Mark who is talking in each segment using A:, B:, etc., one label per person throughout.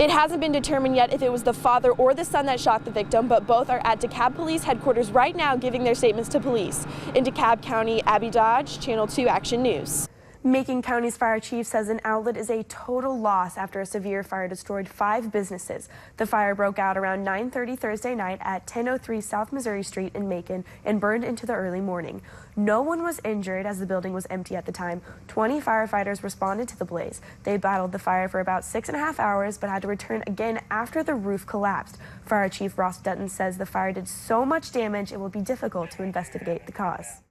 A: It hasn't been determined yet if it was the father or the son that shot the victim, but both are at DeKalb Police Headquarters right now giving their statements to police. In DeKalb County, Abby Dodge, Channel 2 Action News. Macon County's fire chief says an outlet is a total loss after a severe fire destroyed 5 businesses. The fire broke out around 9:30 Thursday night at 1003 South Missouri Street in Macon and burned into the early morning. No one was injured as the building was empty at the time. 20 firefighters responded to the blaze. They battled the fire for about 6.5 hours but had to return again after the roof collapsed. Fire Chief Ross Dutton says the fire did so much damage it will be difficult to investigate the cause.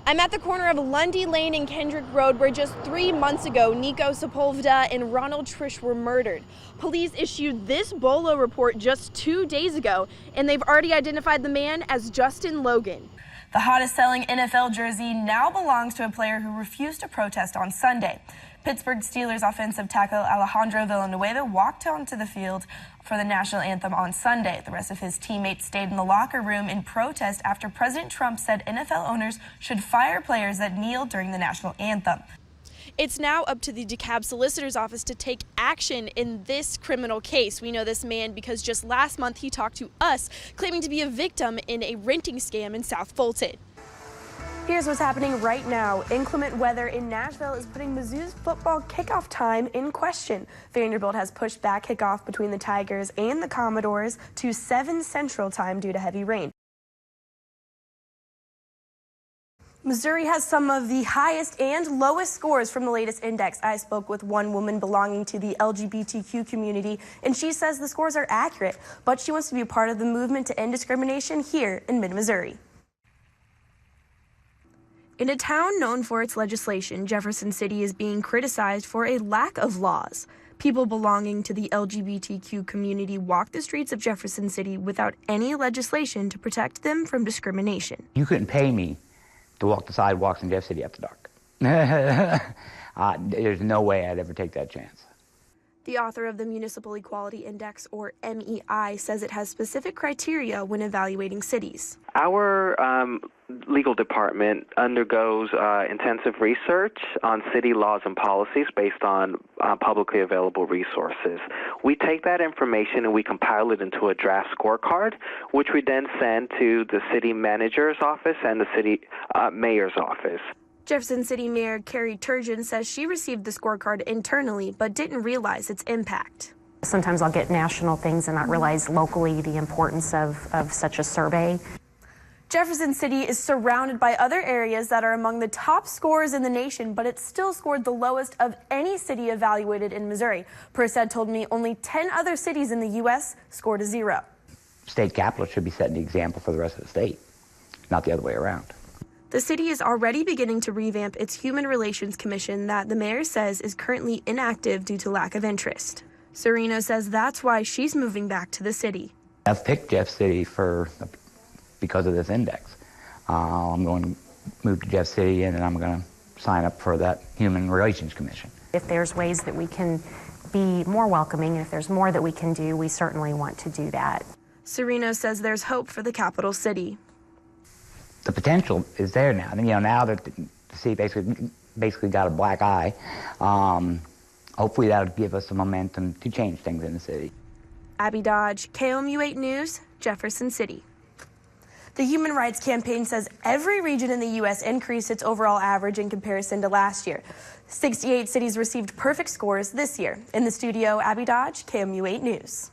A: I'm at the corner of Lundy Lane and Kendrick Road where just 3 months ago, Nico Sepulveda and Ronald Trish were murdered. Police issued this BOLO report just 2 days ago, and they've already identified the man as Justin Logan. The hottest selling NFL jersey now belongs to a player who refused to protest on Sunday. Pittsburgh Steelers offensive tackle Alejandro Villanueva walked onto the field for the national anthem on Sunday. The rest of his teammates stayed in the locker room in protest after President Trump said NFL owners should fire players that kneel during the national anthem. It's now up to the DeKalb Solicitor's Office to take action in this criminal case. We know this man because just last month he talked to us, claiming to be a victim in a renting scam in South Fulton. Here's what's happening right now. Inclement weather in Nashville is putting Mizzou's football kickoff time in question. Vanderbilt has pushed back kickoff between the Tigers and the Commodores to 7 Central Time due to heavy rain. Missouri has some of the highest and lowest scores from the latest index. I spoke with one woman belonging to the LGBTQ community, and she says the scores are accurate, but she wants to be a part of the movement to end discrimination here in mid-Missouri. In a town known for its legislation, Jefferson City is being criticized for a lack of laws. People belonging to the LGBTQ community walk the streets of Jefferson City without any legislation to protect them from discrimination.
B: You couldn't pay me to walk the sidewalks in Jeff City after dark. There's no way I'd ever take that chance.
A: The author of the Municipal Equality Index, or MEI, says it has specific criteria when evaluating cities.
C: Our legal department undergoes intensive research on city laws and policies based on publicly available resources. We take that information and we compile it into a draft scorecard, which we then send to the city manager's office and the city mayor's office.
A: Jefferson City Mayor Carrie Turgeon says she received the scorecard internally but didn't realize its impact.
D: Sometimes I'll get national things and not realize locally the importance of such a survey.
A: Jefferson City is surrounded by other areas that are among the top scorers in the nation, but it still scored the lowest of any city evaluated in Missouri. Perced told me only 10 other cities in the U.S. scored a 0.
B: State capitals should be setting the example for the rest of the state, not the other way around.
A: The city is already beginning to revamp its Human Relations Commission that the mayor says is currently inactive due to lack of interest. Serino says that's why she's moving back to the city.
B: I've picked Jeff City because of this index. I'm going to move to Jeff City and then I'm going to sign up for that Human Relations Commission.
D: If there's ways that we can be more welcoming, if there's more that we can do, we certainly want to do that.
A: Serino says there's hope for the capital city.
B: The potential is there now. Now that the city basically got a black eye, hopefully that'll give us some momentum to change things in the city.
A: Abby Dodge, KOMU 8 News, Jefferson City. The Human Rights Campaign says every region in the U.S. increased its overall average in comparison to last year. 68 cities received perfect scores this year. In the studio, Abby Dodge, KOMU 8 News.